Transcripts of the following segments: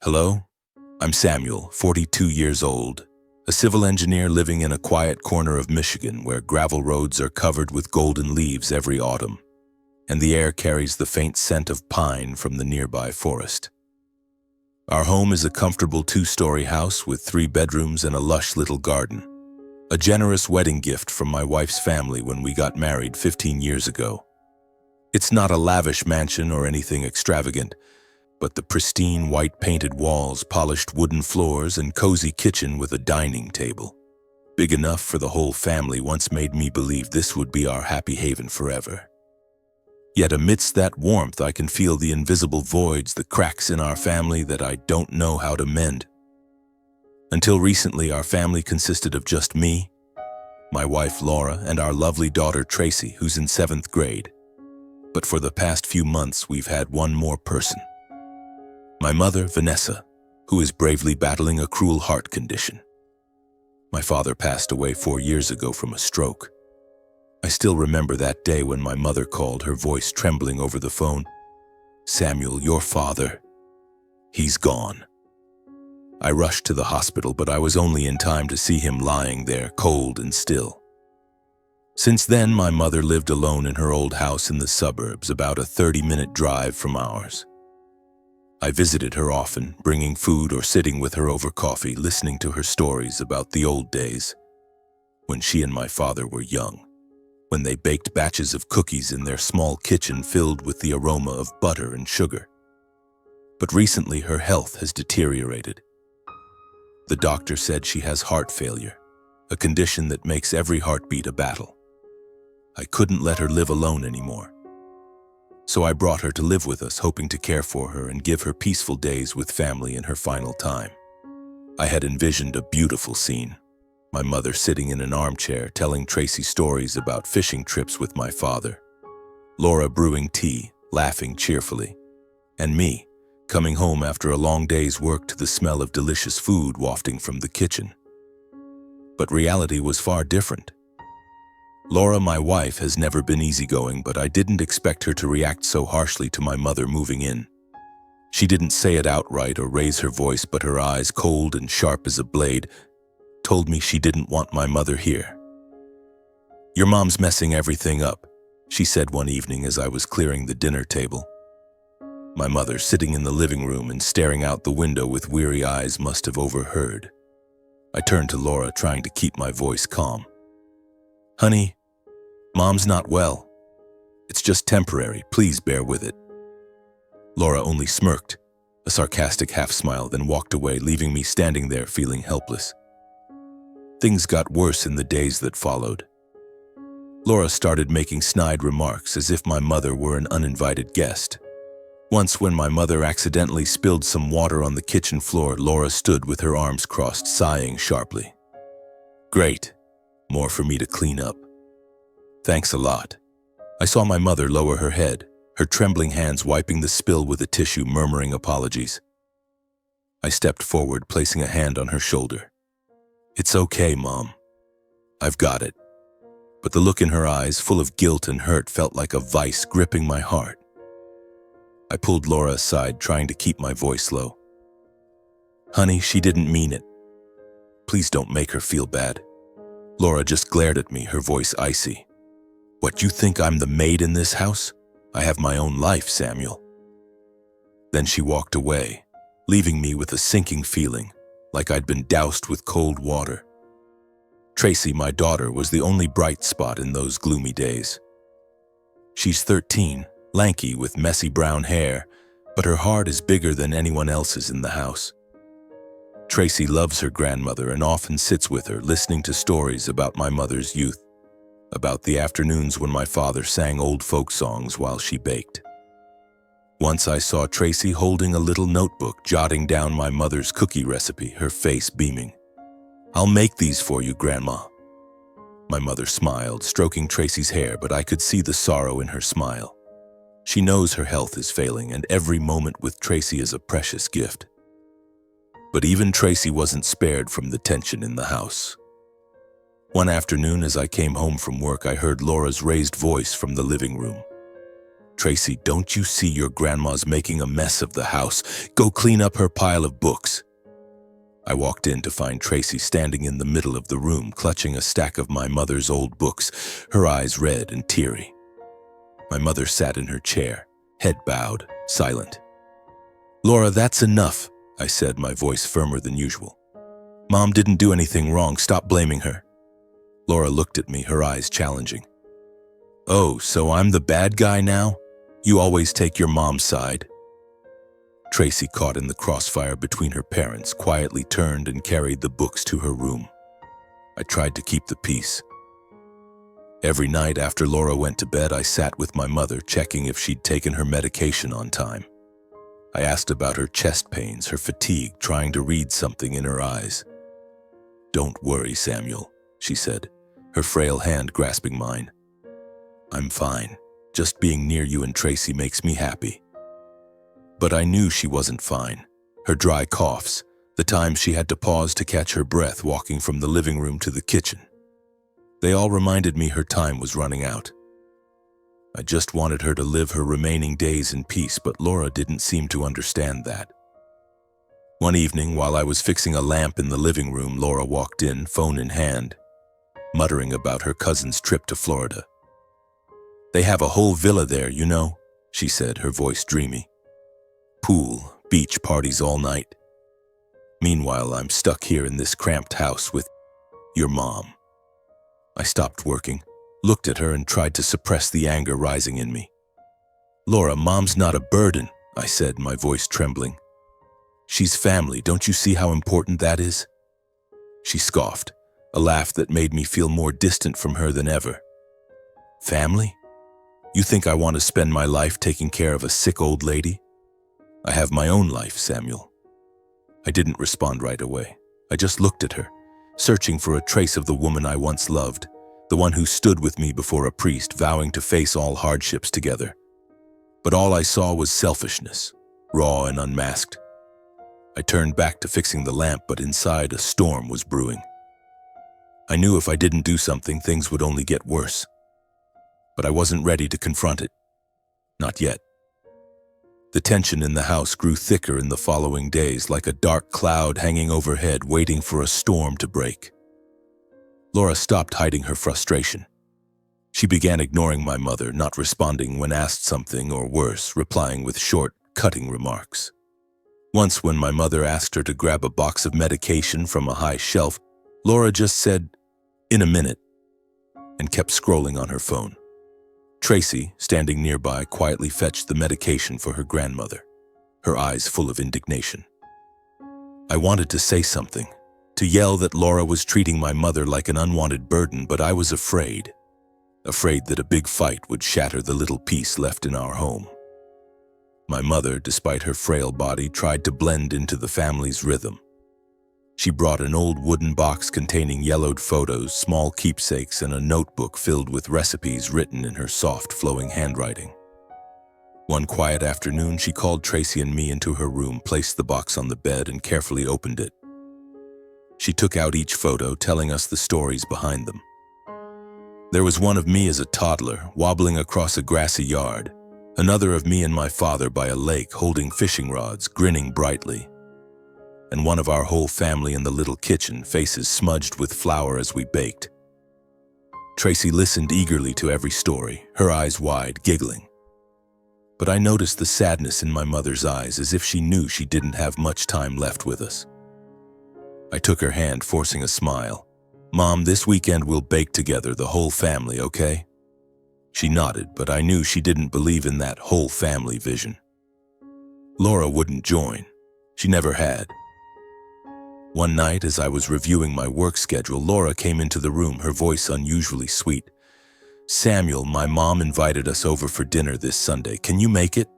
Hello, I'm Samuel, 42 years old, a civil engineer living in a quiet corner of Michigan where gravel roads are covered with golden leaves every autumn, and the air carries the faint scent of pine from the nearby forest. Our home is a comfortable two-story house with 3 bedrooms and a lush little garden, a generous wedding gift from my wife's family when we got married 15 years ago. It's not a lavish mansion or anything extravagant, but the pristine white painted walls, polished wooden floors, and cozy kitchen with a dining table, big enough for the whole family, once made me believe this would be our happy haven forever. Yet amidst that warmth, I can feel the invisible voids, the cracks in our family that I don't know how to mend. Until recently, our family consisted of just me, my wife Laura, and our lovely daughter Tracy, who's in 7th grade. But for the past few months, we've had one more person. My mother, Vanessa, who is bravely battling a cruel heart condition. My father passed away 4 years ago from a stroke. I still remember that day when my mother called, her voice trembling over the phone. "Samuel, your father, he's gone." I rushed to the hospital, but I was only in time to see him lying there, cold and still. Since then, my mother lived alone in her old house in the suburbs, about a 30-minute drive from ours. I visited her often, bringing food or sitting with her over coffee, listening to her stories about the old days, when she and my father were young, when they baked batches of cookies in their small kitchen filled with the aroma of butter and sugar. But recently her health has deteriorated. The doctor said she has heart failure, a condition that makes every heartbeat a battle. I couldn't let her live alone anymore. So I brought her to live with us, hoping to care for her and give her peaceful days with family in her final time. I had envisioned a beautiful scene. My mother sitting in an armchair telling Tracy stories about fishing trips with my father, Laura brewing tea, laughing cheerfully, and me coming home after a long day's work to the smell of delicious food wafting from the kitchen. But reality was far different. Laura, my wife, has never been easygoing, but I didn't expect her to react so harshly to my mother moving in. She didn't say it outright or raise her voice, but her eyes, cold and sharp as a blade, told me she didn't want my mother here. "Your mom's messing everything up," she said one evening as I was clearing the dinner table. My mother, sitting in the living room and staring out the window with weary eyes, must have overheard. I turned to Laura, trying to keep my voice calm. "Honey, Mom's not well. It's just temporary. Please bear with it." Laura only smirked, a sarcastic half-smile, then walked away, leaving me standing there feeling helpless. Things got worse in the days that followed. Laura started making snide remarks as if my mother were an uninvited guest. Once, when my mother accidentally spilled some water on the kitchen floor, Laura stood with her arms crossed, sighing sharply. "Great. More for me to clean up." "Thanks a lot." I saw my mother lower her head, her trembling hands wiping the spill with a tissue, murmuring apologies. I stepped forward, placing a hand on her shoulder. "It's okay, Mom. I've got it." But the look in her eyes, full of guilt and hurt, felt like a vice gripping my heart. I pulled Laura aside, trying to keep my voice low. "Honey, she didn't mean it. Please don't make her feel bad." Laura just glared at me, her voice icy. "What, you think I'm the maid in this house? I have my own life, Samuel." Then she walked away, leaving me with a sinking feeling, like I'd been doused with cold water. Tracy, my daughter, was the only bright spot in those gloomy days. She's 13, lanky with messy brown hair, but her heart is bigger than anyone else's in the house. Tracy loves her grandmother and often sits with her, listening to stories about my mother's youth, about the afternoons when my father sang old folk songs while she baked. Once I saw Tracy holding a little notebook, jotting down my mother's cookie recipe, her face beaming. "I'll make these for you, Grandma." My mother smiled, stroking Tracy's hair, but I could see the sorrow in her smile. She knows her health is failing, and every moment with Tracy is a precious gift. But even Tracy wasn't spared from the tension in the house. One afternoon, as I came home from work, I heard Laura's raised voice from the living room. "Tracy, don't you see your grandma's making a mess of the house? Go clean up her pile of books." I walked in to find Tracy standing in the middle of the room, clutching a stack of my mother's old books, her eyes red and teary. My mother sat in her chair, head bowed, silent. "Laura, that's enough," I said, my voice firmer than usual. "Mom didn't do anything wrong. Stop blaming her." Laura looked at me, her eyes challenging. "Oh, so I'm the bad guy now? You always take your mom's side." Tracy, caught in the crossfire between her parents, quietly turned and carried the books to her room. I tried to keep the peace. Every night after Laura went to bed, I sat with my mother, checking if she'd taken her medication on time. I asked about her chest pains, her fatigue, trying to read something in her eyes. "Don't worry, Samuel," she said, her frail hand grasping mine. "I'm fine. Just being near you and Tracy makes me happy." But I knew she wasn't fine. Her dry coughs, the times she had to pause to catch her breath walking from the living room to the kitchen. They all reminded me her time was running out. I just wanted her to live her remaining days in peace, but Laura didn't seem to understand that. One evening, while I was fixing a lamp in the living room, Laura walked in, phone in hand, muttering about her cousin's trip to Florida. "They have a whole villa there, you know," she said, her voice dreamy. "Pool, beach parties all night. Meanwhile, I'm stuck here in this cramped house with your mom." I stopped working, looked at her, and tried to suppress the anger rising in me. "Laura, Mom's not a burden," I said, my voice trembling. "She's family. Don't you see how important that is?" She scoffed, a laugh that made me feel more distant from her than ever. "Family? You think I want to spend my life taking care of a sick old lady? I have my own life, Samuel." I didn't respond right away. I just looked at her, searching for a trace of the woman I once loved, the one who stood with me before a priest, vowing to face all hardships together. But all I saw was selfishness, raw and unmasked. I turned back to fixing the lamp, but inside a storm was brewing. I knew if I didn't do something, things would only get worse. But I wasn't ready to confront it. Not yet. The tension in the house grew thicker in the following days, like a dark cloud hanging overhead, waiting for a storm to break. Laura stopped hiding her frustration. She began ignoring my mother, not responding when asked something, or worse, replying with short, cutting remarks. Once, when my mother asked her to grab a box of medication from a high shelf, Laura just said, "In a minute," and kept scrolling on her phone. Tracy, standing nearby, quietly fetched the medication for her grandmother, her eyes full of indignation. I wanted to say something, to yell that Laura was treating my mother like an unwanted burden, but I was afraid that a big fight would shatter the little peace left in our home. My mother, despite her frail body, tried to blend into the family's rhythm. She brought an old wooden box containing yellowed photos, small keepsakes, and a notebook filled with recipes written in her soft, flowing handwriting. One quiet afternoon, she called Tracy and me into her room, placed the box on the bed, and carefully opened it. She took out each photo, telling us the stories behind them. There was one of me as a toddler, wobbling across a grassy yard, another of me and my father by a lake, holding fishing rods, grinning brightly, and one of our whole family in the little kitchen, faces smudged with flour as we baked. Tracy listened eagerly to every story, her eyes wide, giggling. But I noticed the sadness in my mother's eyes, as if she knew she didn't have much time left with us. I took her hand, forcing a smile. "Mom, this weekend we'll bake together, the whole family, okay?" She nodded, but I knew she didn't believe in that whole family vision. Laura wouldn't join. She never had. One night, as I was reviewing my work schedule, Laura came into the room, her voice unusually sweet. "Samuel, my mom invited us over for dinner this Sunday. Can you make it?"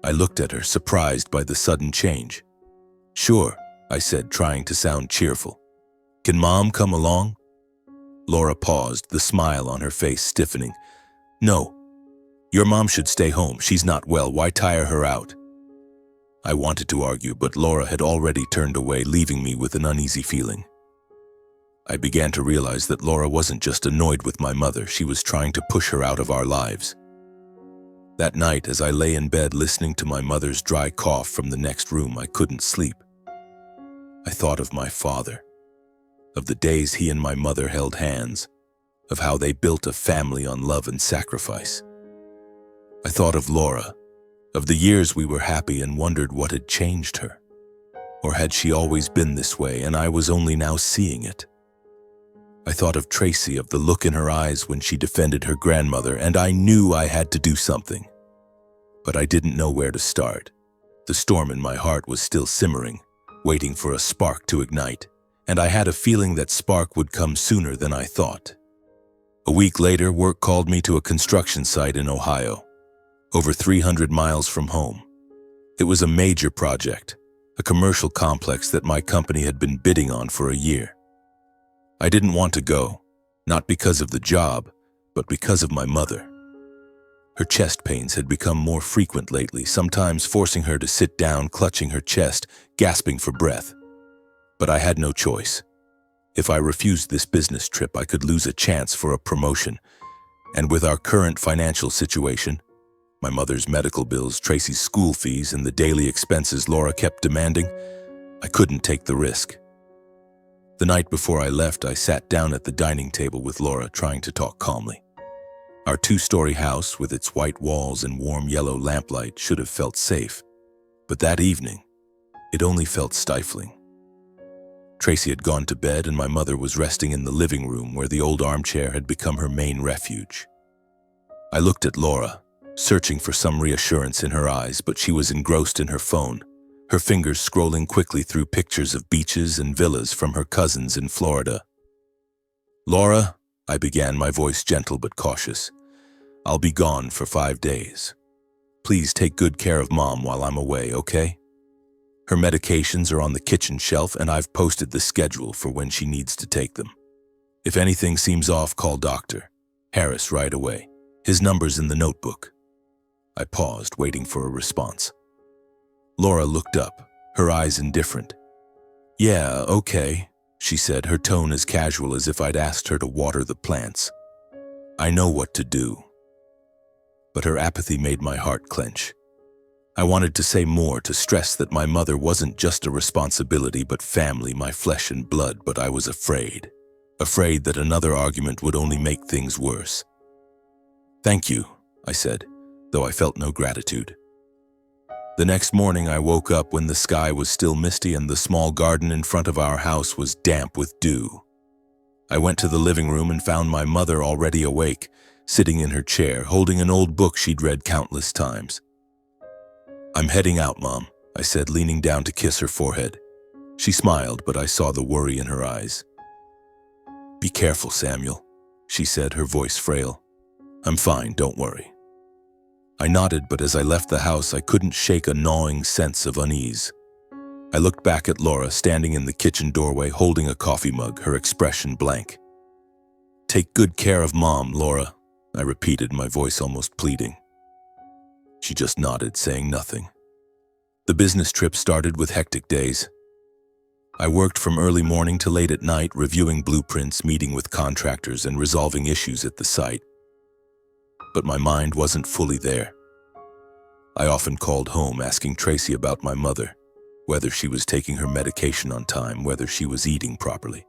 I looked at her, surprised by the sudden change. "Sure," I said, trying to sound cheerful. "Can Mom come along?" Laura paused, the smile on her face stiffening. "No. Your mom should stay home. She's not well. Why tire her out?" I wanted to argue, but Laura had already turned away, leaving me with an uneasy feeling. I began to realize that Laura wasn't just annoyed with my mother, she was trying to push her out of our lives. That night, as I lay in bed listening to my mother's dry cough from the next room, I couldn't sleep. I thought of my father, of the days he and my mother held hands, of how they built a family on love and sacrifice. I thought of Laura, of the years we were happy, and wondered what had changed her. Or had she always been this way and I was only now seeing it? I thought of Tracy, of the look in her eyes when she defended her grandmother, and I knew I had to do something. But I didn't know where to start. The storm in my heart was still simmering, waiting for a spark to ignite, and I had a feeling that spark would come sooner than I thought. A week later, work called me to a construction site in Ohio, over 300 miles from home. It was a major project, a commercial complex that my company had been bidding on for a year. I didn't want to go, not because of the job, but because of my mother. Her chest pains had become more frequent lately, sometimes forcing her to sit down, clutching her chest, gasping for breath. But I had no choice. If I refused this business trip, I could lose a chance for a promotion. And with our current financial situation, my mother's medical bills, Tracy's school fees, and the daily expenses Laura kept demanding, I couldn't take the risk. The night before I left, I sat down at the dining table with Laura, trying to talk calmly. Our two-story house, with its white walls and warm yellow lamplight, should have felt safe. But that evening, it only felt stifling. Tracy had gone to bed and my mother was resting in the living room where the old armchair had become her main refuge. I looked at Laura, searching for some reassurance in her eyes, but she was engrossed in her phone, her fingers scrolling quickly through pictures of beaches and villas from her cousins in Florida. "Laura," I began, my voice gentle but cautious, "I'll be gone for 5 days. Please take good care of Mom while I'm away, okay? Her medications are on the kitchen shelf and I've posted the schedule for when she needs to take them. If anything seems off, call Dr. Harris right away. His number's in the notebook." I paused, waiting for a response. Laura looked up, her eyes indifferent. "Yeah, okay," she said, her tone as casual as if I'd asked her to water the plants. "I know what to do." But her apathy made my heart clench. I wanted to say more, to stress that my mother wasn't just a responsibility but family, my flesh and blood, but I was afraid. Afraid that another argument would only make things worse. "Thank you," I said, though I felt no gratitude. The next morning I woke up when the sky was still misty and the small garden in front of our house was damp with dew. I went to the living room and found my mother already awake, sitting in her chair, holding an old book she'd read countless times. "I'm heading out, Mom," I said, leaning down to kiss her forehead. She smiled, but I saw the worry in her eyes. "Be careful, Samuel," she said, her voice frail. "I'm fine, don't worry." I nodded, but as I left the house, I couldn't shake a gnawing sense of unease. I looked back at Laura, standing in the kitchen doorway, holding a coffee mug, her expression blank. "Take good care of Mom, Laura," I repeated, my voice almost pleading. She just nodded, saying nothing. The business trip started with hectic days. I worked from early morning to late at night, reviewing blueprints, meeting with contractors, and resolving issues at the site. But my mind wasn't fully there. I often called home, asking Tracy about my mother, whether she was taking her medication on time, whether she was eating properly.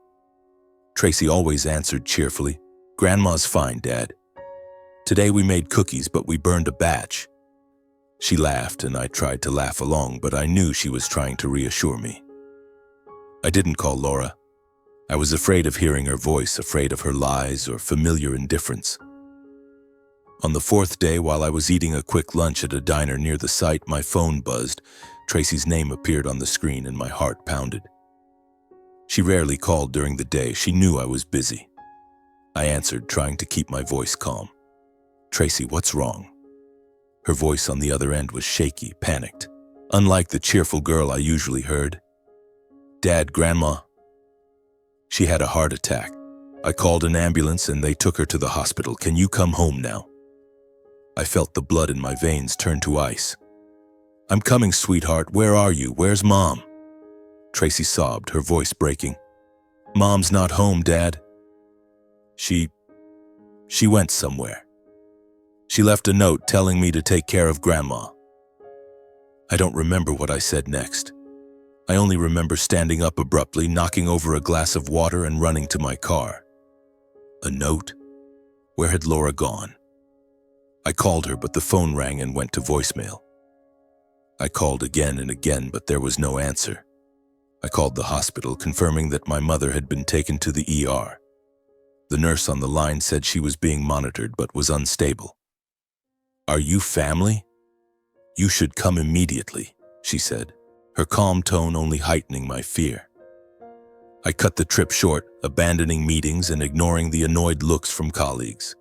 Tracy always answered cheerfully, "Grandma's fine, Dad. Today we made cookies, but we burned a batch." She laughed, and I tried to laugh along, but I knew she was trying to reassure me. I didn't call Laura. I was afraid of hearing her voice, afraid of her lies or familiar indifference. On the 4th day, while I was eating a quick lunch at a diner near the site, my phone buzzed. Tracy's name appeared on the screen and my heart pounded. She rarely called during the day. She knew I was busy. I answered, trying to keep my voice calm. "Tracy, what's wrong?" Her voice on the other end was shaky, panicked, unlike the cheerful girl I usually heard. "Dad, Grandma. She had a heart attack. I called an ambulance and they took her to the hospital. Can you come home now?" I felt the blood in my veins turn to ice. "I'm coming, sweetheart. Where are you? Where's Mom?" Tracy sobbed, her voice breaking. "Mom's not home, Dad. She went somewhere." She left a note telling me to take care of Grandma. I don't remember what I said next. I only remember standing up abruptly, knocking over a glass of water and running to my car. A note? Where had Laura gone? I called her, but the phone rang and went to voicemail. I called again and again, but there was no answer. I called the hospital, confirming that my mother had been taken to the ER. The nurse on the line said she was being monitored but was unstable. "Are you family? You should come immediately," she said, her calm tone only heightening my fear. I cut the trip short, abandoning meetings and ignoring the annoyed looks from colleagues.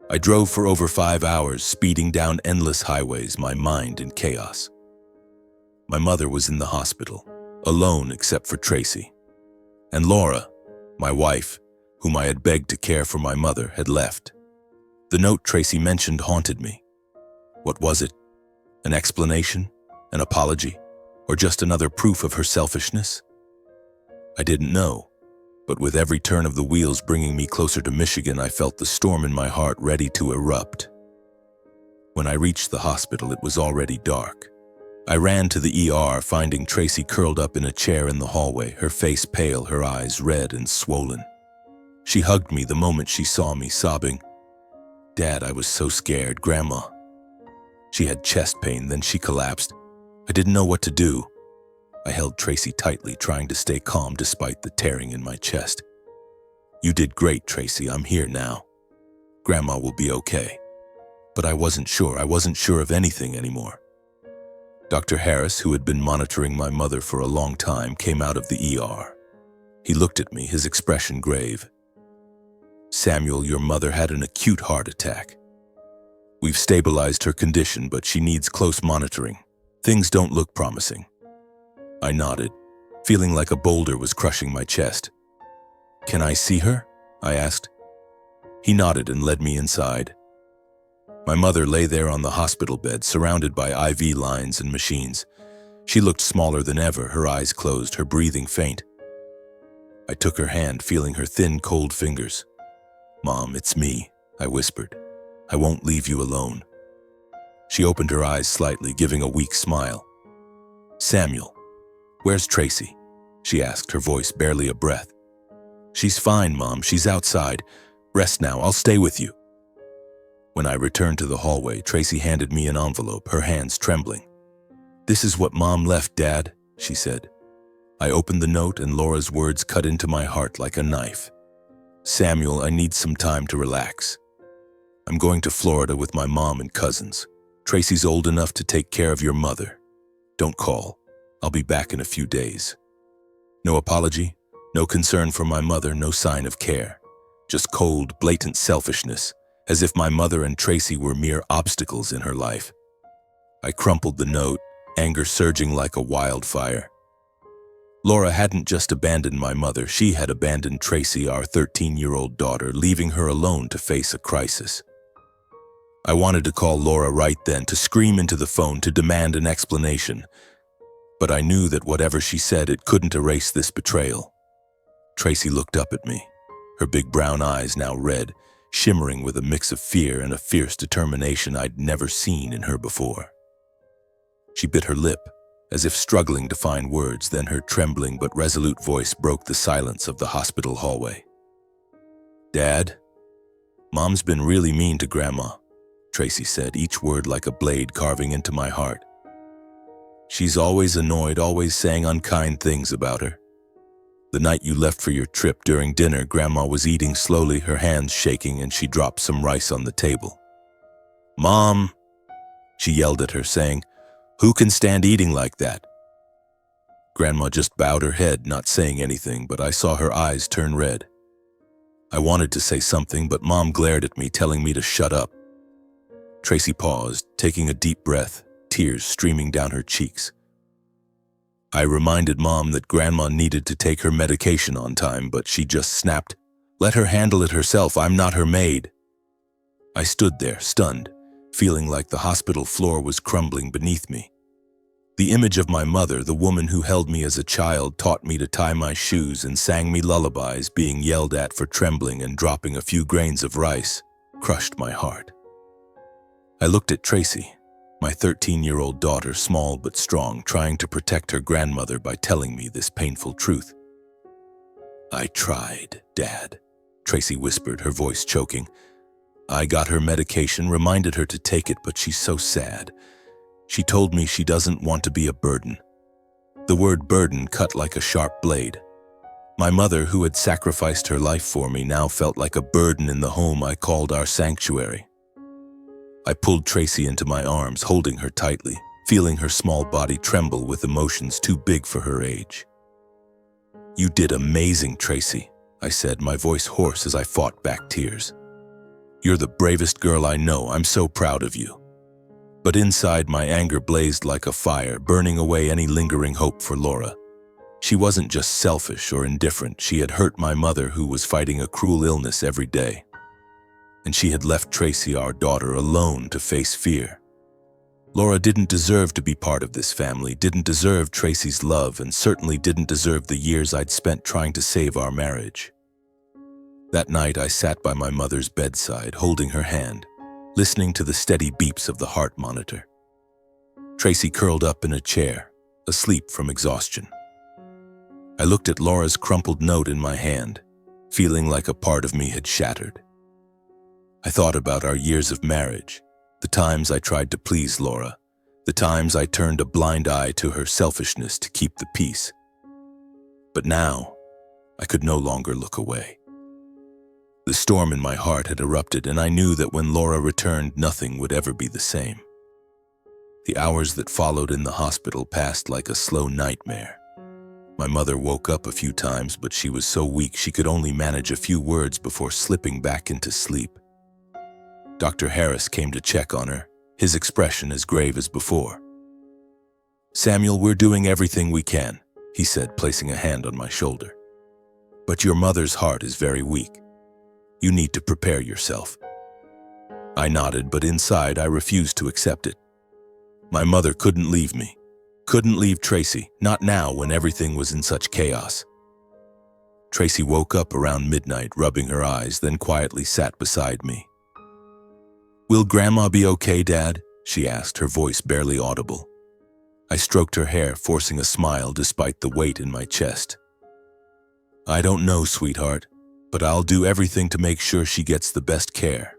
I drove for over 5 hours, speeding down endless highways, my mind in chaos. My mother was in the hospital, alone except for Tracy. And Laura, my wife, whom I had begged to care for my mother, had left. The note Tracy mentioned haunted me. What was it? An explanation? An apology? Or just another proof of her selfishness? I didn't know, but with every turn of the wheels bringing me closer to Michigan, I felt the storm in my heart ready to erupt. When I reached the hospital, it was already dark. I ran to the ER, finding Tracy curled up in a chair in the hallway, her face pale, her eyes red and swollen. She hugged me the moment she saw me, sobbing, "Dad, I was so scared, Grandma." She had chest pain, then she collapsed. I didn't know what to do. I held Tracy tightly, trying to stay calm despite the tearing in my chest. "You did great, Tracy. I'm here now. Grandma will be okay." But I wasn't sure. I wasn't sure of anything anymore. Dr. Harris, who had been monitoring my mother for a long time, came out of the ER. He looked at me, his expression grave. "Samuel, your mother had an acute heart attack. We've stabilized her condition, but she needs close monitoring. Things don't look promising." I nodded, feeling like a boulder was crushing my chest. "Can I see her?" I asked. He nodded and led me inside. My mother lay there on the hospital bed, surrounded by IV lines and machines. She looked smaller than ever, her eyes closed, her breathing faint. I took her hand, feeling her thin, cold fingers. "Mom, it's me," I whispered. "I won't leave you alone." She opened her eyes slightly, giving a weak smile. "Samuel, where's Tracy?" she asked, her voice barely a breath. "She's fine, Mom. She's outside. Rest now. I'll stay with you." When I returned to the hallway, Tracy handed me an envelope, her hands trembling. "This is what Mom left, Dad," she said. I opened the note, and Laura's words cut into my heart like a knife. "Samuel, I need some time to relax. I'm going to Florida with my mom and cousins. Tracy's old enough to take care of your mother. Don't call. I'll be back in a few days." No apology, no concern for my mother, no sign of care. Just cold, blatant selfishness, as if my mother and Tracy were mere obstacles in her life. I crumpled the note, anger surging like a wildfire. Laura hadn't just abandoned my mother, she had abandoned Tracy, our 13-year-old daughter, leaving her alone to face a crisis. I wanted to call Laura right then, to scream into the phone, to demand an explanation. But I knew that whatever she said, it couldn't erase this betrayal. Tracy looked up at me, her big brown eyes now red, shimmering with a mix of fear and a fierce determination I'd never seen in her before. She bit her lip, as if struggling to find words, then her trembling but resolute voice broke the silence of the hospital hallway. "Dad, Mom's been really mean to Grandma," Tracy said, each word like a blade carving into my heart. "She's always annoyed, always saying unkind things about her. The night you left for your trip, during dinner, Grandma was eating slowly, her hands shaking, and she dropped some rice on the table. 'Mom!' she yelled at her, saying, 'Who can stand eating like that?' Grandma just bowed her head, not saying anything, but I saw her eyes turn red. I wanted to say something, but Mom glared at me, telling me to shut up. Tracy paused, taking a deep breath, tears streaming down her cheeks. I reminded Mom that Grandma needed to take her medication on time, but she just snapped, 'Let her handle it herself, I'm not her maid.' I stood there, stunned, feeling like the hospital floor was crumbling beneath me. The image of my mother, the woman who held me as a child, taught me to tie my shoes and sang me lullabies, being yelled at for trembling and dropping a few grains of rice, crushed my heart. I looked at Tracy, my 13-year-old daughter, small but strong, trying to protect her grandmother by telling me this painful truth. "I tried, Dad," Tracy whispered, her voice choking. "I got her medication, reminded her to take it, but she's so sad. She told me she doesn't want to be a burden." The word burden cut like a sharp blade. My mother, who had sacrificed her life for me, now felt like a burden in the home I called our sanctuary. I pulled Tracy into my arms, holding her tightly, feeling her small body tremble with emotions too big for her age. "You did amazing, Tracy," I said, my voice hoarse as I fought back tears. "You're the bravest girl I know. I'm so proud of you." But inside, my anger blazed like a fire, burning away any lingering hope for Laura. She wasn't just selfish or indifferent. She had hurt my mother, who was fighting a cruel illness every day. And she had left Tracy, our daughter, alone to face fear. Laura didn't deserve to be part of this family, didn't deserve Tracy's love, and certainly didn't deserve the years I'd spent trying to save our marriage. That night, I sat by my mother's bedside, holding her hand, listening to the steady beeps of the heart monitor. Tracy curled up in a chair, asleep from exhaustion. I looked at Laura's crumpled note in my hand, feeling like a part of me had shattered. I thought about our years of marriage, the times I tried to please Laura, the times I turned a blind eye to her selfishness to keep the peace. But now, I could no longer look away. The storm in my heart had erupted, and I knew that when Laura returned, nothing would ever be the same. The hours that followed in the hospital passed like a slow nightmare. My mother woke up a few times, but she was so weak she could only manage a few words before slipping back into sleep. Dr. Harris came to check on her, his expression as grave as before. "Samuel, we're doing everything we can," he said, placing a hand on my shoulder. "But your mother's heart is very weak. You need to prepare yourself." I nodded, but inside I refused to accept it. My mother couldn't leave me, couldn't leave Tracy, not now when everything was in such chaos. Tracy woke up around midnight, rubbing her eyes, then quietly sat beside me. "Will Grandma be okay, Dad?" she asked, her voice barely audible. I stroked her hair, forcing a smile despite the weight in my chest. "I don't know, sweetheart, but I'll do everything to make sure she gets the best care."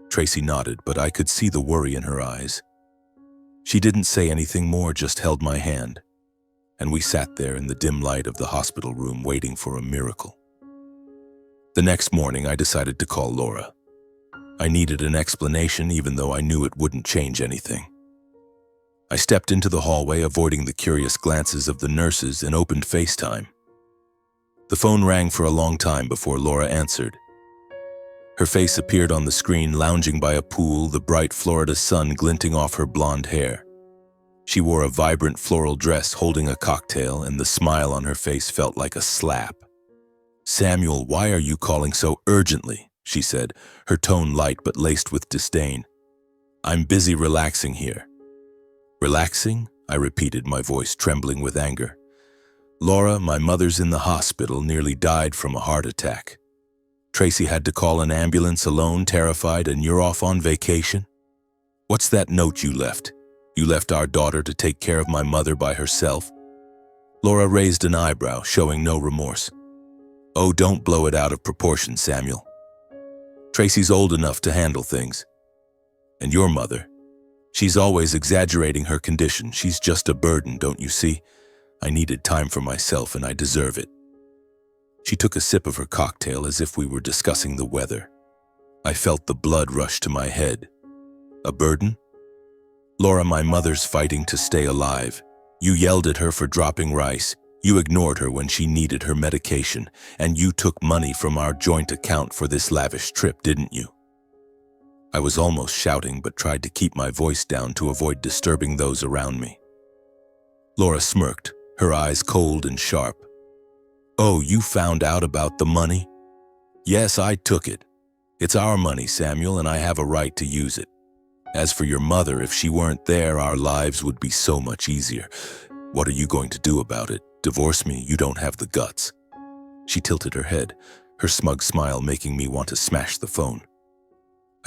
Tracy nodded, but I could see the worry in her eyes. She didn't say anything more, just held my hand, and we sat there in the dim light of the hospital room waiting for a miracle. The next morning, I decided to call Laura. I needed an explanation, even though I knew it wouldn't change anything. I stepped into the hallway, avoiding the curious glances of the nurses, and opened FaceTime. The phone rang for a long time before Laura answered. Her face appeared on the screen, lounging by a pool, the bright Florida sun glinting off her blonde hair. She wore a vibrant floral dress, holding a cocktail, and the smile on her face felt like a slap. "Samuel, why are you calling so urgently?" she said, her tone light but laced with disdain. "I'm busy relaxing here." "Relaxing?" I repeated, my voice trembling with anger. "Laura, my mother's in the hospital, nearly died from a heart attack. Tracy had to call an ambulance alone, terrified, and you're off on vacation? What's that note you left? You left our daughter to take care of my mother by herself?" Laura raised an eyebrow, showing no remorse. "Oh, don't blow it out of proportion, Samuel. Tracy's old enough to handle things. And your mother, she's always exaggerating her condition. She's just a burden, don't you see? I needed time for myself, and I deserve it." She took a sip of her cocktail as if we were discussing the weather. I felt the blood rush to my head. "A burden? Laura, my mother's fighting to stay alive. You yelled at her for dropping rice. You ignored her when she needed her medication, and you took money from our joint account for this lavish trip, didn't you?" I was almost shouting, but tried to keep my voice down to avoid disturbing those around me. Laura smirked, her eyes cold and sharp. "Oh, you found out about the money?" "Yes, I took it. It's our money, Samuel, and I have a right to use it. As for your mother, if she weren't there, our lives would be so much easier. What are you going to do about it? Divorce me? You don't have the guts." She tilted her head, her smug smile making me want to smash the phone.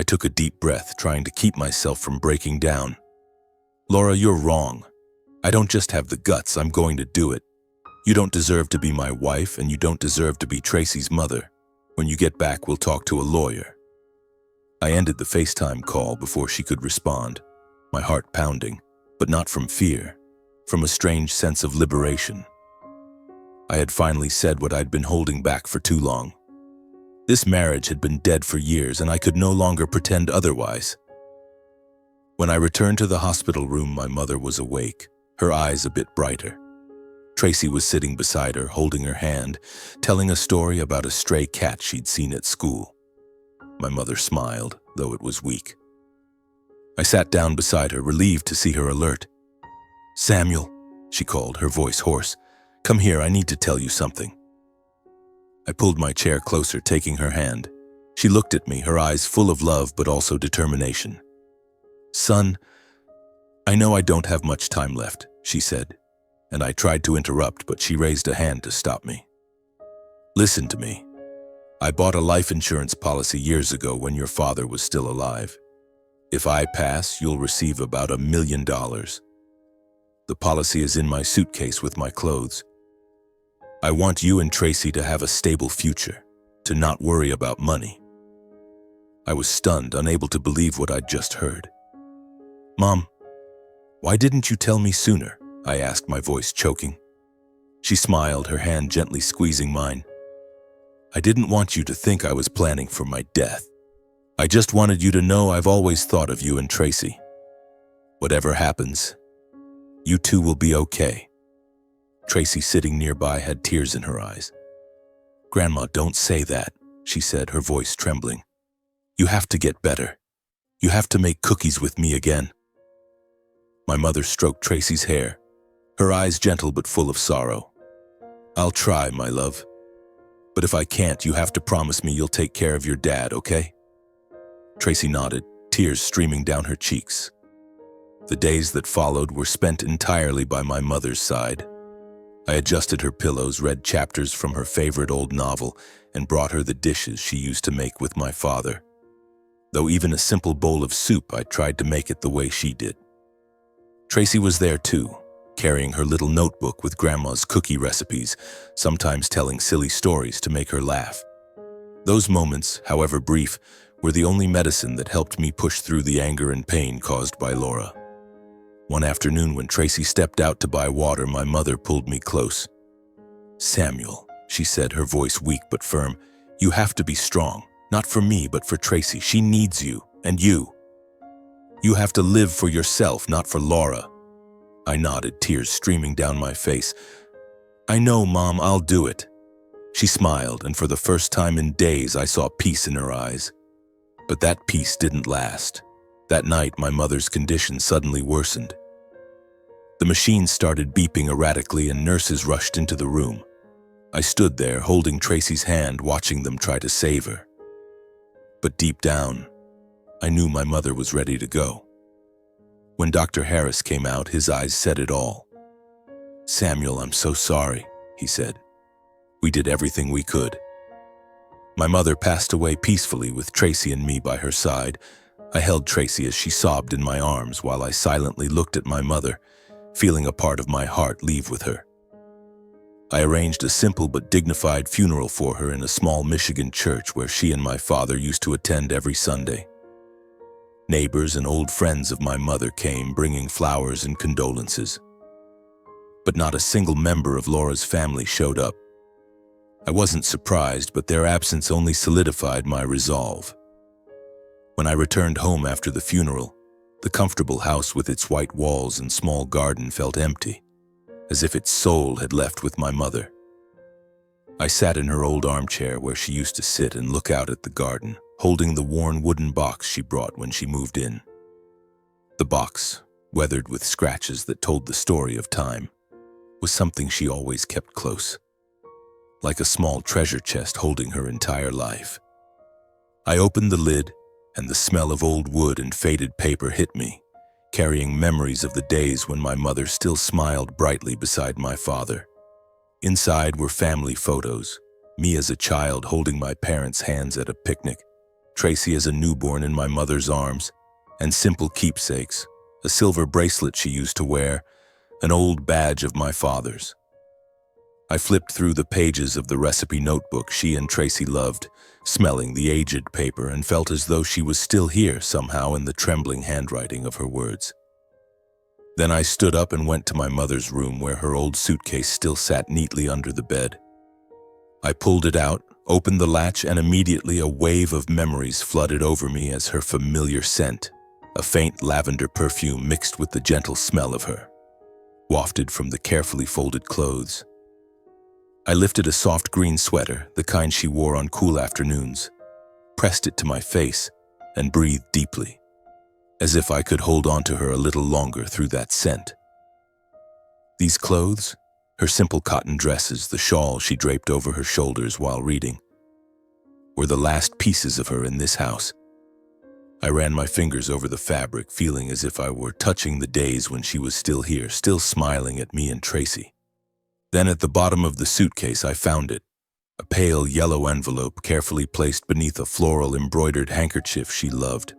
I took a deep breath, trying to keep myself from breaking down. Laura, you're wrong. I don't just have the guts, I'm going to do it. You don't deserve to be my wife, and you don't deserve to be Tracy's mother. When you get back, we'll talk to a lawyer. I ended the FaceTime call before she could respond, my heart pounding, but not from fear, from a strange sense of liberation. I had finally said what I'd been holding back for too long. This marriage had been dead for years, and I could no longer pretend otherwise. When I returned to the hospital room, my mother was awake, her eyes a bit brighter. Tracy was sitting beside her, holding her hand, telling a story about a stray cat she'd seen at school. My mother smiled, though it was weak. I sat down beside her, relieved to see her alert. "Samuel," she called, her voice hoarse. "Come here, I need to tell you something." I pulled my chair closer, taking her hand. She looked at me, her eyes full of love but also determination. "Son, I know I don't have much time left," she said, and I tried to interrupt, but she raised a hand to stop me. "Listen to me. I bought a life insurance policy years ago when your father was still alive. If I pass, you'll receive about $1 million. The policy is in my suitcase with my clothes. I want you and Tracy to have a stable future, to not worry about money." I was stunned, unable to believe what I'd just heard. "Mom, why didn't you tell me sooner?" I asked, my voice choking. She smiled, her hand gently squeezing mine. "I didn't want you to think I was planning for my death. I just wanted you to know I've always thought of you and Tracy. Whatever happens, you two will be okay." Tracy, sitting nearby, had tears in her eyes. "Grandma, don't say that," she said, her voice trembling. "You have to get better. You have to make cookies with me again." My mother stroked Tracy's hair, her eyes gentle but full of sorrow. "I'll try, my love. But if I can't, you have to promise me you'll take care of your dad, okay?" Tracy nodded, tears streaming down her cheeks. The days that followed were spent entirely by my mother's side. I adjusted her pillows, read chapters from her favorite old novel, and brought her the dishes she used to make with my father. Though even a simple bowl of soup, I tried to make it the way she did. Tracy was there too, carrying her little notebook with Grandma's cookie recipes, sometimes telling silly stories to make her laugh. Those moments, however brief, were the only medicine that helped me push through the anger and pain caused by Laura. One afternoon, when Tracy stepped out to buy water, my mother pulled me close. "Samuel," she said, her voice weak but firm, "you have to be strong, not for me, but for Tracy. She needs you, and you. You have to live for yourself, not for Laura." I nodded, tears streaming down my face. "I know, Mom, I'll do it." She smiled, and for the first time in days, I saw peace in her eyes. But that peace didn't last. That night, my mother's condition suddenly worsened. The machines started beeping erratically, and nurses rushed into the room. I stood there, holding Tracy's hand, watching them try to save her. But deep down, I knew my mother was ready to go. When Dr. Harris came out, his eyes said it all. "Samuel, I'm so sorry," he said. "We did everything we could." My mother passed away peacefully with Tracy and me by her side. I held Tracy as she sobbed in my arms while I silently looked at my mother, feeling a part of my heart leave with her. I arranged a simple but dignified funeral for her in a small Michigan church where she and my father used to attend every Sunday. Neighbors and old friends of my mother came, bringing flowers and condolences. But not a single member of Laura's family showed up. I wasn't surprised, but their absence only solidified my resolve. When I returned home after the funeral, the comfortable house with its white walls and small garden felt empty, as if its soul had left with my mother. I sat in her old armchair where she used to sit and look out at the garden, holding the worn wooden box she brought when she moved in. The box, weathered with scratches that told the story of time, was something she always kept close, like a small treasure chest holding her entire life. I opened the lid, and the smell of old wood and faded paper hit me, carrying memories of the days when my mother still smiled brightly beside my father. Inside were family photos, me as a child holding my parents' hands at a picnic, Tracy as a newborn in my mother's arms, and simple keepsakes, a silver bracelet she used to wear, an old badge of my father's. I flipped through the pages of the recipe notebook she and Tracy loved, smelling the aged paper, and felt as though she was still here somehow in the trembling handwriting of her words. Then I stood up and went to my mother's room where her old suitcase still sat neatly under the bed. I pulled it out, opened the latch, and immediately a wave of memories flooded over me as her familiar scent, a faint lavender perfume mixed with the gentle smell of her, wafted from the carefully folded clothes. I lifted a soft green sweater, the kind she wore on cool afternoons, pressed it to my face, and breathed deeply, as if I could hold on to her a little longer through that scent. These clothes, her simple cotton dresses, the shawl she draped over her shoulders while reading, were the last pieces of her in this house. I ran my fingers over the fabric, feeling as if I were touching the days when she was still here, still smiling at me and Tracy. Then at the bottom of the suitcase I found it, a pale yellow envelope carefully placed beneath a floral embroidered handkerchief she loved.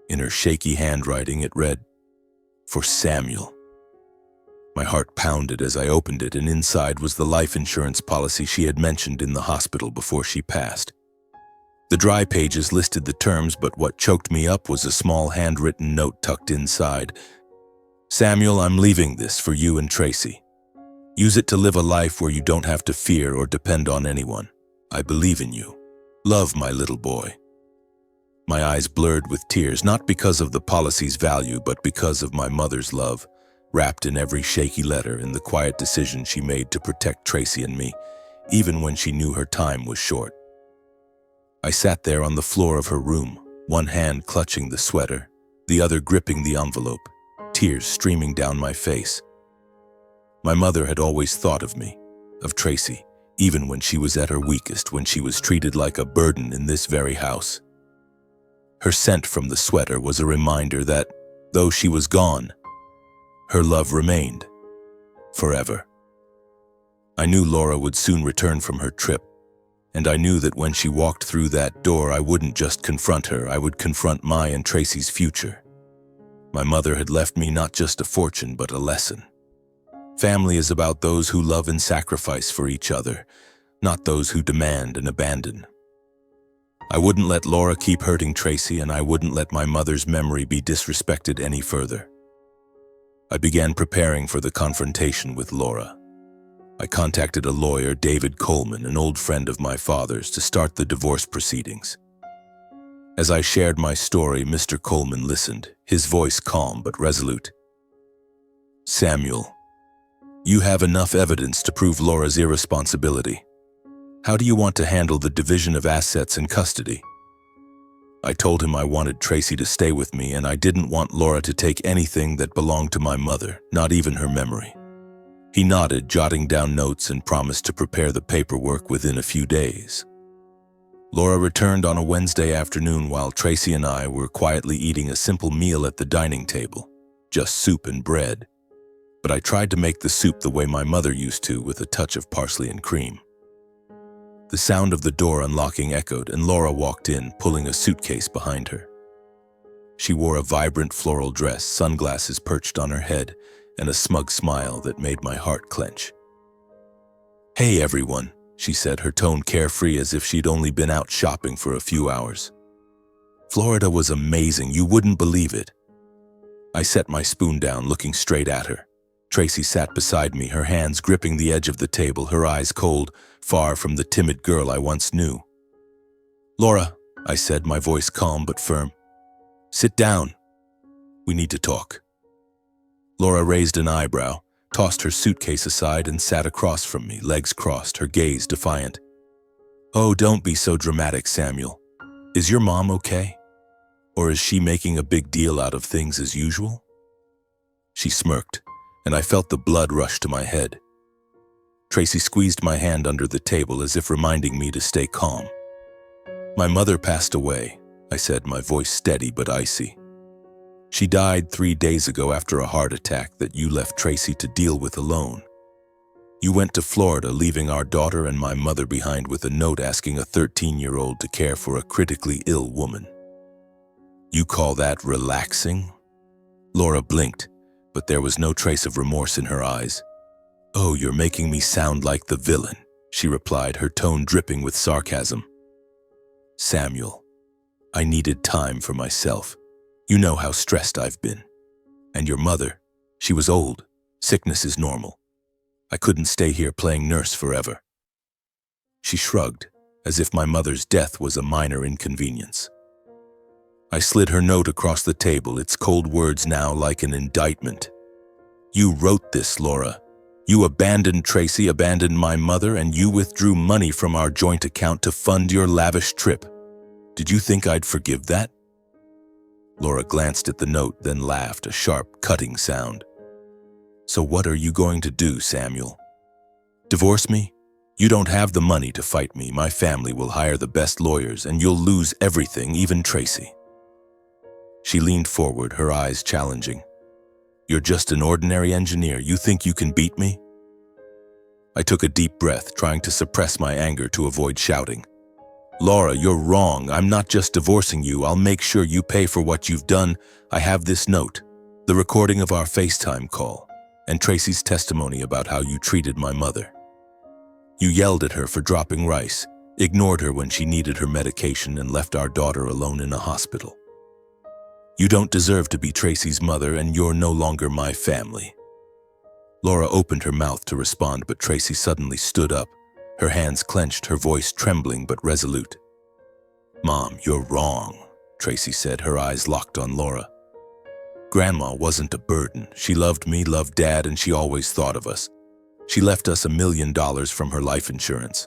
In her shaky handwriting it read, "For Samuel." My heart pounded as I opened it, and inside was the life insurance policy she had mentioned in the hospital before she passed. The dry pages listed the terms, but what choked me up was a small handwritten note tucked inside. "Samuel, I'm leaving this for you and Tracy. Use it to live a life where you don't have to fear or depend on anyone. I believe in you. Love, my little boy." My eyes blurred with tears, not because of the policy's value, but because of my mother's love, wrapped in every shaky letter, in the quiet decision she made to protect Tracy and me, even when she knew her time was short. I sat there on the floor of her room, one hand clutching the sweater, the other gripping the envelope, tears streaming down my face. My mother had always thought of me, of Tracy, even when she was at her weakest, when she was treated like a burden in this very house. Her scent from the sweater was a reminder that, though she was gone, her love remained, forever. I knew Laura would soon return from her trip, and I knew that when she walked through that door, I wouldn't just confront her, I would confront my and Tracy's future. My mother had left me not just a fortune, but a lesson. Family is about those who love and sacrifice for each other, not those who demand and abandon. I wouldn't let Laura keep hurting Tracy, and I wouldn't let my mother's memory be disrespected any further. I began preparing for the confrontation with Laura. I contacted a lawyer, David Coleman, an old friend of my father's, to start the divorce proceedings. As I shared my story, Mr. Coleman listened, his voice calm but resolute. "Samuel, you have enough evidence to prove Laura's irresponsibility. How do you want to handle the division of assets and custody?" I told him I wanted Tracy to stay with me, and I didn't want Laura to take anything that belonged to my mother, not even her memory. He nodded, jotting down notes, and promised to prepare the paperwork within a few days. Laura returned on a Wednesday afternoon while Tracy and I were quietly eating a simple meal at the dining table, just soup and bread. But I tried to make the soup the way my mother used to, with a touch of parsley and cream. The sound of the door unlocking echoed, and Laura walked in, pulling a suitcase behind her. She wore a vibrant floral dress, sunglasses perched on her head, and a smug smile that made my heart clench. "Hey everyone," she said, her tone carefree as if she'd only been out shopping for a few hours. "Florida was amazing, you wouldn't believe it." I set my spoon down, looking straight at her. Tracy sat beside me, her hands gripping the edge of the table, her eyes cold, far from the timid girl I once knew. "Laura," I said, my voice calm but firm. "Sit down. We need to talk." Laura raised an eyebrow, tossed her suitcase aside, and sat across from me, legs crossed, her gaze defiant. "Oh, don't be so dramatic, Samuel. Is your mom okay? Or is she making a big deal out of things as usual?" She smirked, and I felt the blood rush to my head. Tracy squeezed my hand under the table as if reminding me to stay calm. "My mother passed away," I said, my voice steady but icy. "She died 3 days ago after a heart attack that you left Tracy to deal with alone." You went to Florida, leaving our daughter and my mother behind with a note asking a 13-year-old to care for a critically ill woman. You call that relaxing? Laura blinked, but there was no trace of remorse in her eyes. Oh, you're making me sound like the villain, she replied, her tone dripping with sarcasm. Samuel, I needed time for myself. You know how stressed I've been. And your mother, she was old. Sickness is normal. I couldn't stay here playing nurse forever. She shrugged, as if my mother's death was a minor inconvenience. I slid her note across the table, its cold words now like an indictment. You wrote this, Laura. You abandoned Tracy, abandoned my mother, and you withdrew money from our joint account to fund your lavish trip. Did you think I'd forgive that? Laura glanced at the note, then laughed, a sharp, cutting sound. So what are you going to do, Samuel? Divorce me? You don't have the money to fight me. My family will hire the best lawyers, and you'll lose everything, even Tracy. She leaned forward, her eyes challenging. You're just an ordinary engineer. You think you can beat me? I took a deep breath, trying to suppress my anger to avoid shouting. Laura, you're wrong. I'm not just divorcing you. I'll make sure you pay for what you've done. I have this note, the recording of our FaceTime call, and Tracy's testimony about how you treated my mother. You yelled at her for dropping rice, ignored her when she needed her medication, and left our daughter alone in a hospital. You don't deserve to be Tracy's mother, and you're no longer my family. Laura opened her mouth to respond, but Tracy suddenly stood up, her hands clenched, her voice trembling but resolute. Mom, you're wrong, Tracy said, her eyes locked on Laura. Grandma wasn't a burden. She loved me, loved Dad, and she always thought of us. She left us $1 million from her life insurance.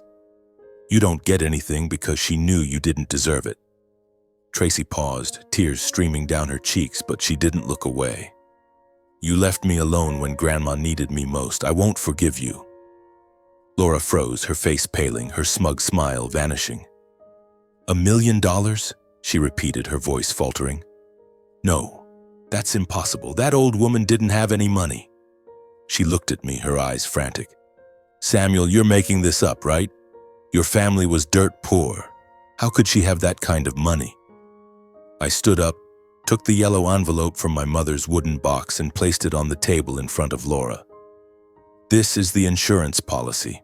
You don't get anything because she knew you didn't deserve it. Tracy paused, tears streaming down her cheeks, but she didn't look away. You left me alone when Grandma needed me most. I won't forgive you. Laura froze, her face paling, her smug smile vanishing. $1 million? She repeated, her voice faltering. No, that's impossible. That old woman didn't have any money. She looked at me, her eyes frantic. Samuel, you're making this up, right? Your family was dirt poor. How could she have that kind of money? I stood up, took the yellow envelope from my mother's wooden box and placed it on the table in front of Laura. This is the insurance policy.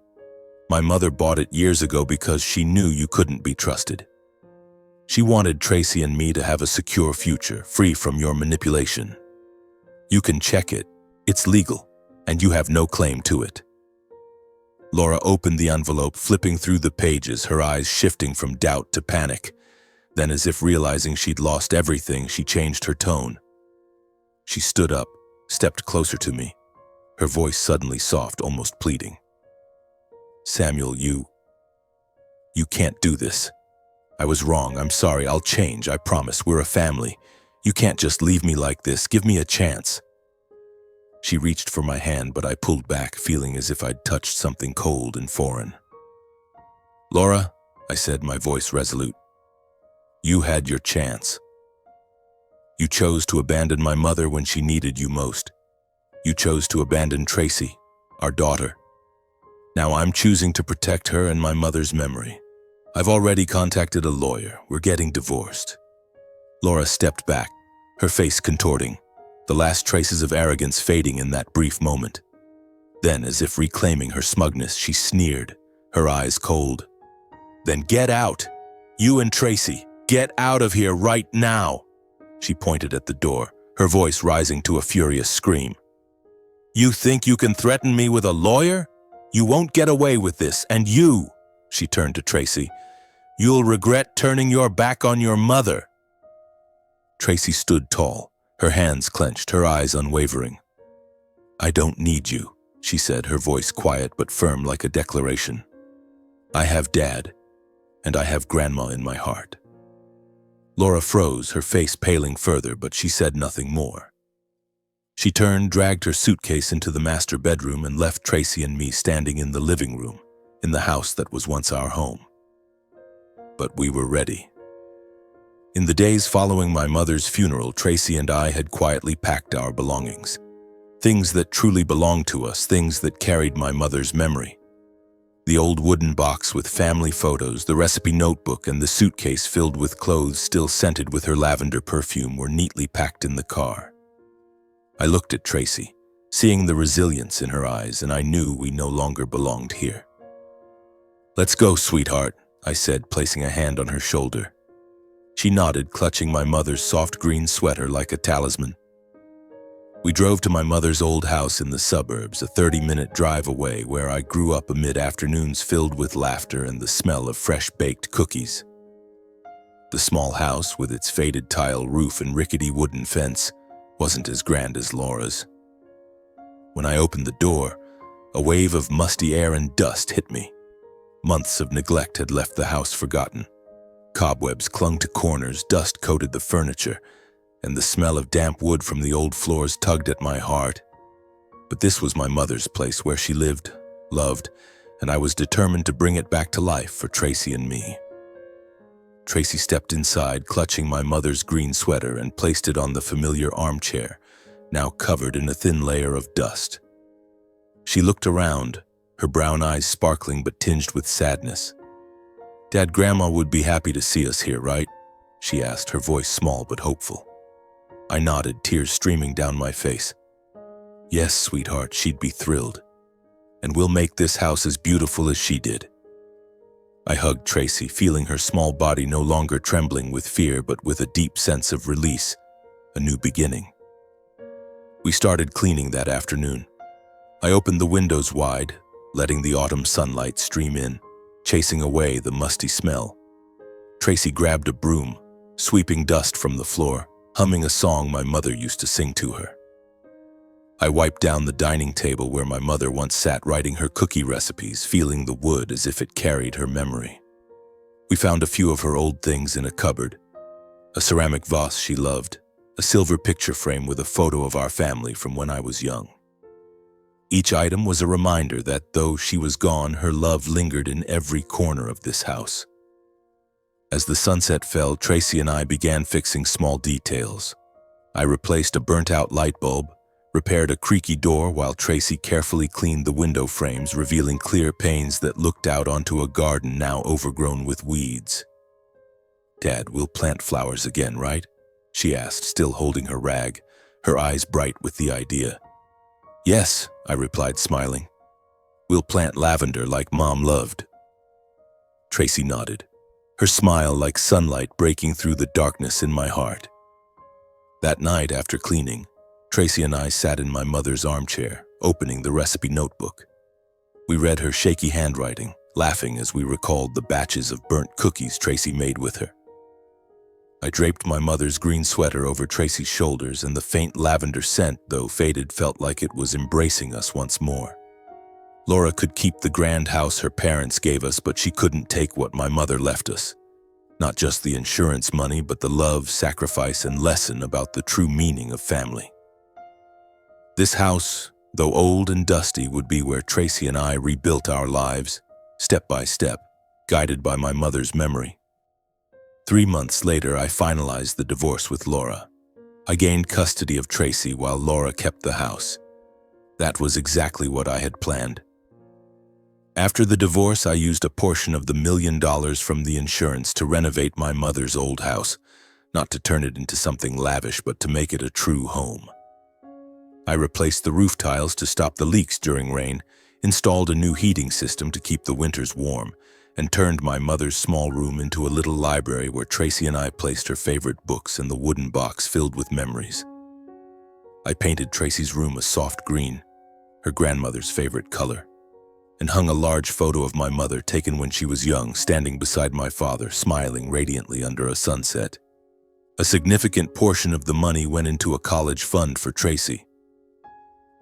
My mother bought it years ago because she knew you couldn't be trusted. She wanted Tracy and me to have a secure future, free from your manipulation. You can check it. It's legal, and you have no claim to it. Laura opened the envelope, flipping through the pages, her eyes shifting from doubt to panic. Then, as if realizing she'd lost everything, she changed her tone. She stood up, stepped closer to me, her voice suddenly soft, almost pleading. Samuel, you can't do this. I was wrong. I'm sorry. I'll change. I promise. We're a family. You can't just leave me like this. Give me a chance. She reached for my hand, but I pulled back, feeling as if I'd touched something cold and foreign. Laura, I said, my voice resolute. You had your chance. You chose to abandon my mother when she needed you most. You chose to abandon Tracy, our daughter. Now I'm choosing to protect her and my mother's memory. I've already contacted a lawyer. We're getting divorced. Laura stepped back, her face contorting, the last traces of arrogance fading in that brief moment. Then, as if reclaiming her smugness, she sneered, her eyes cold. Then get out. You and Tracy, get out of here right now. She pointed at the door, her voice rising to a furious scream. You think you can threaten me with a lawyer? You won't get away with this, and you, she turned to Tracy, you'll regret turning your back on your mother. Tracy stood tall, her hands clenched, her eyes unwavering. I don't need you, she said, her voice quiet but firm like a declaration. I have Dad, and I have Grandma in my heart. Laura froze, her face paling further, but she said nothing more. She turned, dragged her suitcase into the master bedroom, and left Tracy and me standing in the living room, in the house that was once our home. But we were ready. In the days following my mother's funeral, Tracy and I had quietly packed our belongings. Things that truly belonged to us, things that carried my mother's memory. The old wooden box with family photos, the recipe notebook, and the suitcase filled with clothes still scented with her lavender perfume were neatly packed in the car. I looked at Tracy, seeing the resilience in her eyes, and I knew we no longer belonged here. "Let's go, sweetheart," I said, placing a hand on her shoulder. She nodded, clutching my mother's soft green sweater like a talisman. We drove to my mother's old house in the suburbs, a 30-minute drive away, where I grew up amid afternoons filled with laughter and the smell of fresh-baked cookies. The small house, with its faded tile roof and rickety wooden fence, wasn't as grand as Laura's. When I opened the door, a wave of musty air and dust hit me. Months of neglect had left the house forgotten. Cobwebs clung to corners, dust coated the furniture, and the smell of damp wood from the old floors tugged at my heart. But this was my mother's place, where she lived, loved, and I was determined to bring it back to life for Tracy and me. Tracy stepped inside, clutching my mother's green sweater, and placed it on the familiar armchair, now covered in a thin layer of dust. She looked around, her brown eyes sparkling but tinged with sadness. "Dad, Grandma would be happy to see us here, right?" she asked, her voice small but hopeful. I nodded, tears streaming down my face. "Yes, sweetheart, she'd be thrilled. And we'll make this house as beautiful as she did." I hugged Tracy, feeling her small body no longer trembling with fear but with a deep sense of release, a new beginning. We started cleaning that afternoon. I opened the windows wide, letting the autumn sunlight stream in, chasing away the musty smell. Tracy grabbed a broom, sweeping dust from the floor, humming a song my mother used to sing to her. I wiped down the dining table where my mother once sat writing her cookie recipes, feeling the wood as if it carried her memory. We found a few of her old things in a cupboard. A ceramic vase she loved, a silver picture frame with a photo of our family from when I was young. Each item was a reminder that though she was gone, her love lingered in every corner of this house. As the sunset fell, Tracy and I began fixing small details. I replaced a burnt-out light bulb, repaired a creaky door while Tracy carefully cleaned the window frames, revealing clear panes that looked out onto a garden now overgrown with weeds. "Dad, we'll plant flowers again, right?" she asked, still holding her rag, her eyes bright with the idea. "Yes," I replied, smiling. "We'll plant lavender like Mom loved." Tracy nodded, her smile like sunlight breaking through the darkness in my heart. That night, after cleaning, Tracy and I sat in my mother's armchair, opening the recipe notebook. We read her shaky handwriting, laughing as we recalled the batches of burnt cookies Tracy made with her. I draped my mother's green sweater over Tracy's shoulders, and the faint lavender scent, though faded, felt like it was embracing us once more. Laura could keep the grand house her parents gave us, but she couldn't take what my mother left us. Not just the insurance money, but the love, sacrifice, and lesson about the true meaning of family. This house, though old and dusty, would be where Tracy and I rebuilt our lives, step by step, guided by my mother's memory. 3 months later, I finalized the divorce with Laura. I gained custody of Tracy while Laura kept the house. That was exactly what I had planned. After the divorce, I used a portion of the $1 million from the insurance to renovate my mother's old house, not to turn it into something lavish, but to make it a true home. I replaced the roof tiles to stop the leaks during rain, installed a new heating system to keep the winters warm, and turned my mother's small room into a little library where Tracy and I placed her favorite books and the wooden box filled with memories. I painted Tracy's room a soft green, her grandmother's favorite color, and hung a large photo of my mother taken when she was young, standing beside my father, smiling radiantly under a sunset. A significant portion of the money went into a college fund for Tracy.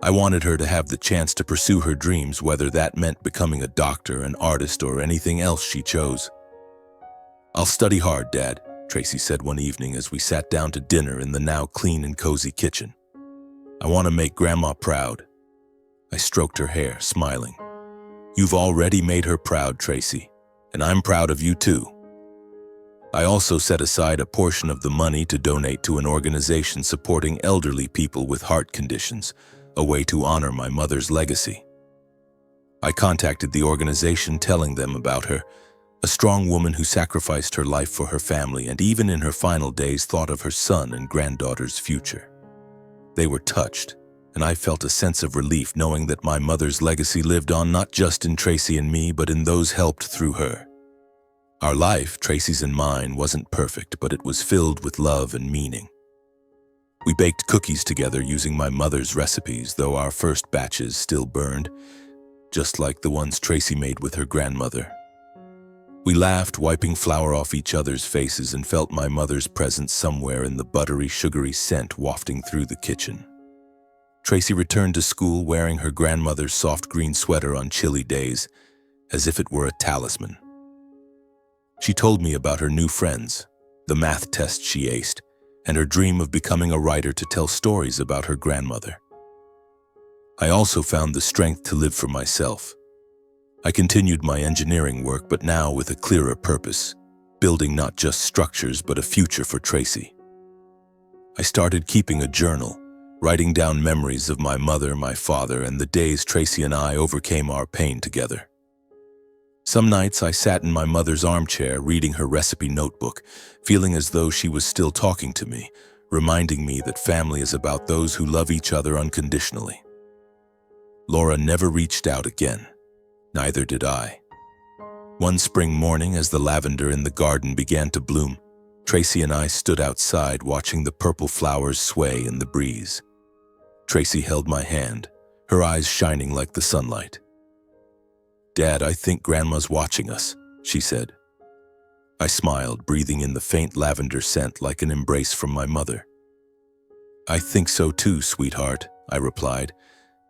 I wanted her to have the chance to pursue her dreams, whether that meant becoming a doctor, an artist, or anything else she chose. "I'll study hard, Dad," Tracy said one evening as we sat down to dinner in the now clean and cozy kitchen. "I want to make Grandma proud." I stroked her hair, smiling. "You've already made her proud, Tracy, and I'm proud of you too." I also set aside a portion of the money to donate to an organization supporting elderly people with heart conditions, a way to honor my mother's legacy. I contacted the organization telling them about her, a strong woman who sacrificed her life for her family and even in her final days thought of her son and granddaughter's future. They were touched, and I felt a sense of relief knowing that my mother's legacy lived on not just in Tracy and me, but in those helped through her. Our life, Tracy's and mine, wasn't perfect, but it was filled with love and meaning. We baked cookies together using my mother's recipes, though our first batches still burned, just like the ones Tracy made with her grandmother. We laughed, wiping flour off each other's faces, and felt my mother's presence somewhere in the buttery, sugary scent wafting through the kitchen. Tracy returned to school wearing her grandmother's soft green sweater on chilly days, as if it were a talisman. She told me about her new friends, the math test she aced, and her dream of becoming a writer to tell stories about her grandmother. I also found the strength to live for myself. I continued my engineering work, but now with a clearer purpose, building not just structures but a future for Tracy. I started keeping a journal, writing down memories of my mother, my father, and the days Tracy and I overcame our pain together. Some nights I sat in my mother's armchair reading her recipe notebook, feeling as though she was still talking to me, reminding me that family is about those who love each other unconditionally. Laura never reached out again. Neither did I. One spring morning, as the lavender in the garden began to bloom, Tracy and I stood outside watching the purple flowers sway in the breeze. Tracy held my hand, her eyes shining like the sunlight. "Dad, I think Grandma's watching us," she said. I smiled, breathing in the faint lavender scent like an embrace from my mother. "I think so too, sweetheart," I replied,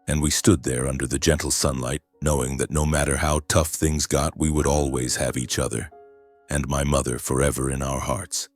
and we stood there under the gentle sunlight, knowing that no matter how tough things got, we would always have each other, and my mother forever in our hearts.